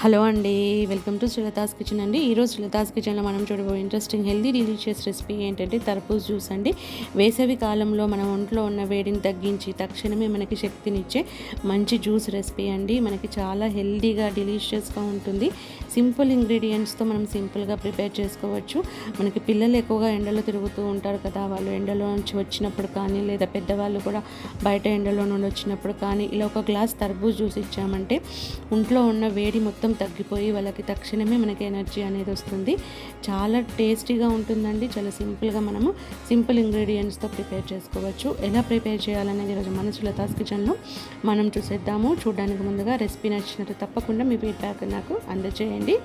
Hello అండి, welcome to Srilatha's kitchen అండి. ఈరోజు శ్రీలతాస్ కిచెన్లో మనం చూడబోయే ఇంట్రెస్టింగ్ హెల్దీ డెలిషియస్ రెసిపీ ఏంటంటే తర్బూజ్ జ్యూస్ అండి. వేసవి కాలంలో మన ఒంట్లో ఉన్న వేడిని తగ్గించి తక్షణమే మనకి శక్తినిచ్చే మంచి జ్యూస్ రెసిపీ అండి. మనకి చాలా హెల్దీగా డెలిషియస్గా ఉంటుంది. సింపుల్ ఇంగ్రీడియంట్స్తో మనం సింపుల్గా ప్రిపేర్ చేసుకోవచ్చు. మనకి పిల్లలు ఎక్కువగా ఎండలో తిరుగుతూ ఉంటారు కదా, వాళ్ళు ఎండలో నుంచి వచ్చినప్పుడు కానీ లేదా పెద్దవాళ్ళు కూడా బయట ఎండలో నుండి వచ్చినప్పుడు కానీ ఇలా ఒక గ్లాస్ తర్బూజ్ జ్యూస్ ఇచ్చామంటే ఒంట్లో ఉన్న వేడి మొత్తం తగ్గిపోయి వాళ్ళకి తక్షణమే మనకి ఎనర్జీ అనేది వస్తుంది. చాలా టేస్టీగా ఉంటుందండి. చాలా సింపుల్గా మనము సింపుల్ ఇంగ్రీడియంట్స్తో ప్రిపేర్ చేసుకోవచ్చు. ఎలా ప్రిపేర్ చేయాలనేది ఈరోజు మన శ్రీలతాస్ కిచెన్లో మనం చూసేద్దాము. చూడడానికి ముందుగా రెసిపీ నచ్చినట్టు తప్పకుండా మీ ఫీడ్బ్యాక్ నాకు అందజేయండి.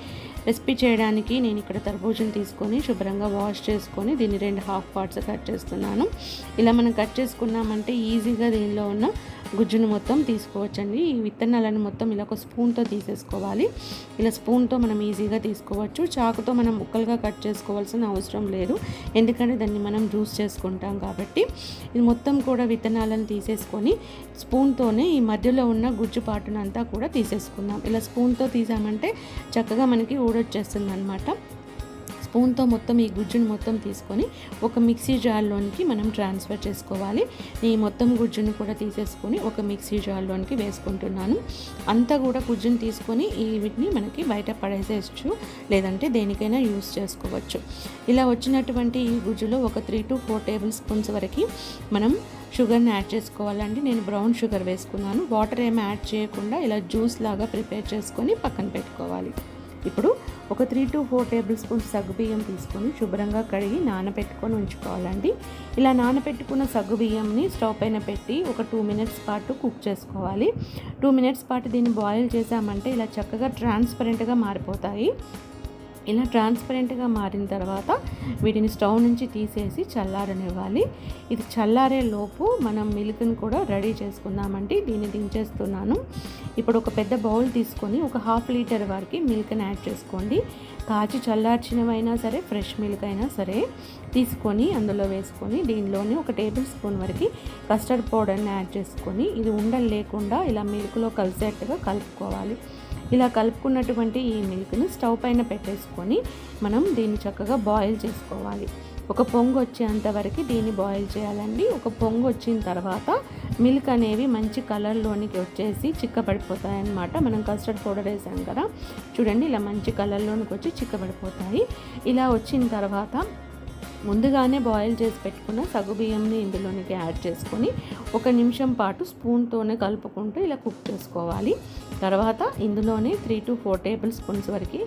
రెసిపీ చేయడానికి నేను ఇక్కడ తర్బూజుని తీసుకొని శుభ్రంగా వాష్ చేసుకొని దీన్ని 2 హాఫ్ పార్ట్స్ కట్ చేస్తున్నాను. ఇలా మనం కట్ చేసుకున్నామంటే ఈజీగా దీనిలో ఉన్న గుజ్జును మొత్తం తీసుకోవచ్చండి. ఈ విత్తనాలను మొత్తం ఇలా ఒక స్పూన్తో తీసేసుకోవాలి. ఇలా స్పూన్తో మనం ఈజీగా తీసుకోవచ్చు. చాకుతో మనం ముక్కలుగా కట్ చేసుకోవాల్సిన అవసరం లేదు, ఎందుకంటే దాన్ని మనం జ్యూస్ చేసుకుంటాం కాబట్టి. ఇది మొత్తం కూడా విత్తనాలను తీసేసుకొని స్పూన్తోనే ఈ మధ్యలో ఉన్న గుజ్జు పాటునంతా కూడా తీసేసుకుందాం. ఇలా స్పూన్తో తీసామంటే చక్కగా మనకి ఊడొచ్చేస్తుంది అనమాట. స్పూన్తో మొత్తం ఈ గుజ్జును మొత్తం తీసుకొని ఒక మిక్సీ జార్లోనికి మనం ట్రాన్స్ఫర్ చేసుకోవాలి. ఈ మొత్తం గుజ్జును కూడా తీసేసుకొని ఒక మిక్సీ జార్లోనికి వేసుకుంటున్నాను. అంతా కూడా గుజ్జును తీసుకొని వీటిని మనకి బయట పడేసేయచ్చు, లేదంటే దేనికైనా యూస్ చేసుకోవచ్చు. ఇలా వచ్చినటువంటి ఈ గుజ్జులో ఒక 3 to 4 టేబుల్ స్పూన్స్ వరకు మనం షుగర్ని యాడ్ చేసుకోవాలండి. నేను బ్రౌన్ షుగర్ వేసుకున్నాను. వాటర్ ఏమి యాడ్ చేయకుండా ఇలా జ్యూస్ లాగా ప్రిపేర్ చేసుకొని పక్కన పెట్టుకోవాలి. ఇప్పుడు ఒక 3 to 4 టేబుల్ స్పూన్స్ సగ్గుబియ్యం తీసుకొని శుభ్రంగా కడిగి నానబెట్టుకొని ఉంచుకోవాలండి. ఇలా నానబెట్టుకున్న సగ్గుబియ్యంని స్టవ్ పైన పెట్టి ఒక 2 minutes పాటు కుక్ చేసుకోవాలి. 2 minutes పాటు దీన్ని బాయిల్ చేసామంటే ఇలా చక్కగా ట్రాన్స్పరెంట్గా మారిపోతాయి. ఇలా ట్రాన్స్పరెంట్గా మారిన తర్వాత వీటిని స్టవ్ నుంచి తీసేసి చల్లారనివ్వాలి. ఇది చల్లారే లోపు మనం మిల్క్ని కూడా రెడీ చేసుకుందామండి. దీన్ని దించేస్తున్నాను. ఇప్పుడు ఒక పెద్ద బౌల్ తీసుకొని ఒక 1/2 లీటర్ వరకు మిల్క్ని యాడ్ చేసుకోండి. కాచి చల్లార్చినవైనా సరే, ఫ్రెష్ మిల్క్ అయినా సరే తీసుకొని అందులో వేసుకొని దీనిలోనే ఒక టేబుల్ స్పూన్ వరకు కస్టర్డ్ పౌడర్ని యాడ్ చేసుకొని ఇది ఉండలు లేకుండా ఇలా మిల్క్లో కలిసేట్టుగా కలుపుకోవాలి. ఇలా కలుపుకున్నటువంటి ఈ మిల్క్ని స్టవ్ పైన పెట్టేసుకొని మనం దీన్ని చక్కగా బాయిల్ చేసుకోవాలి. ఒక పొంగు వచ్చేంత వరకు దీన్ని బాయిల్ చేయాలండి. ఒక పొంగు వచ్చిన తర్వాత మిల్క్ అనేవి మంచి కలర్లోనికి వచ్చేసి చిక్కబడిపోతాయి. మనం కస్టర్డ్ పౌడర్ వేసాం కదా, చూడండి ఇలా మంచి కలర్లోనికి వచ్చి చిక్కబడిపోతాయి. ఇలా వచ్చిన తర్వాత ముందుగానే బాయిల్ చేసి పెట్టుకున్న సగ్గుబియ్యంని ఇందులోనికి యాడ్ చేసుకొని 1 నిమిషం పాటు స్పూన్తోనే కలుపుకుంటూ ఇలా కుక్ చేసుకోవాలి. తర్వాత ఇందులోనే 3 to 4 టేబుల్ స్పూన్స్ వరకు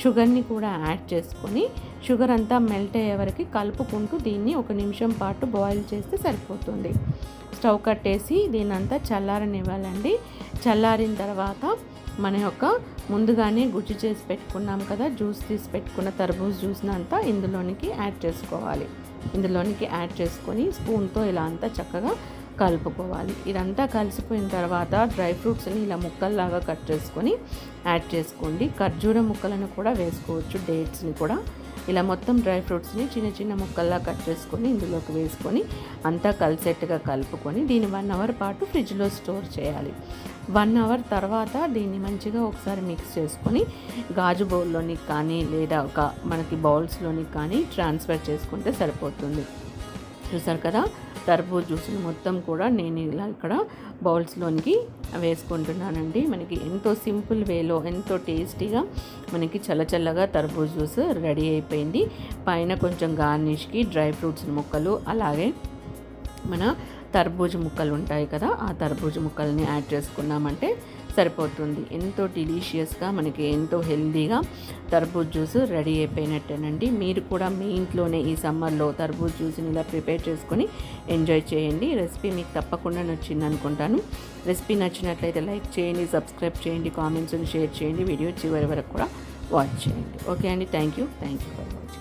షుగర్ని కూడా యాడ్ చేసుకొని షుగర్ అంతా మెల్ట్ అయ్యే వరకు కలుపుకుంటూ దీన్ని 1 నిమిషం పాటు బాయిల్ చేస్తే సరిపోతుంది. స్టవ్ కట్టేసి దీన్ని అంతా చల్లారనివ్వాలండి. చల్లారిన తర్వాత మన యొక్క ముందుగానే గుజ్జు చేసి పెట్టుకున్నాం కదా, జ్యూస్ తీసి పెట్టుకున్న తర్బూజ్ జ్యూస్ని అంతా ఇందులోనికి యాడ్ చేసుకోవాలి. ఇందులోనికి యాడ్ చేసుకొని స్పూన్తో ఇలా అంతా చక్కగా కలుపుకోవాలి. ఇదంతా కలిసిపోయిన తర్వాత డ్రై ఫ్రూట్స్ని ఇలా ముక్కల్లాగా కట్ చేసుకొని యాడ్ చేసుకోండి. ఖర్జూర ముక్కలను కూడా వేసుకోవచ్చు, డేట్స్ని కూడా. ఇలా మొత్తం డ్రై ఫ్రూట్స్ని చిన్న చిన్న ముక్కల్లా కట్ చేసుకొని ఇందులోకి వేసుకొని అంతా కలిసేట్టుగా కలుపుకొని దీన్ని 1 hour పాటు ఫ్రిడ్జ్లో స్టోర్ చేయాలి. 1 hour తర్వాత దీన్ని మంచిగా ఒకసారి మిక్స్ చేసుకొని గాజు బౌల్లోని కానీ లేదా మనకి బౌల్స్లోని కానీ ట్రాన్స్ఫర్ చేసుకుంటే సరిపోతుంది. చూసారు కదా, తర్బూజ్ జ్యూస్ని మొత్తం కూడా నేను ఇలా ఇక్కడ బౌల్స్లోనికి వేసుకుంటున్నానండి. మనకి ఎంతో సింపుల్ వేలో ఎంతో టేస్టీగా మనకి చల్లచల్లగా తర్బూజ్ జ్యూస్ రెడీ అయిపోయింది. పైన కొంచెం గార్నిష్కి డ్రై ఫ్రూట్స్ ముక్కలు, అలాగే మన తర్బూజు ముక్కలు ఉంటాయి కదా, ఆ తర్బూజు ముక్కల్ని యాడ్ చేసుకున్నామంటే సరిపోతుంది. ఎంతో డెలిషియస్గా మనకి ఎంతో హెల్దీగా తర్బూజ్ జ్యూస్ రెడీ అయిపోయినట్టేనండి. మీరు కూడా మీ ఇంట్లోనే ఈ సమ్మర్లో తర్బూజ్ జ్యూస్ని ఇలా ప్రిపేర్ చేసుకొని ఎంజాయ్ చేయండి. రెసిపీ మీకు తప్పకుండా నచ్చింది అనుకుంటాను. రెసిపీ నచ్చినట్లయితే లైక్ చేయండి, సబ్స్క్రైబ్ చేయండి, కామెంట్స్ని షేర్ చేయండి, వీడియో చివరి వరకు కూడా వాచ్ చేయండి. ఓకే అండి, థ్యాంక్ యూ ఫర్ వాచింగ్.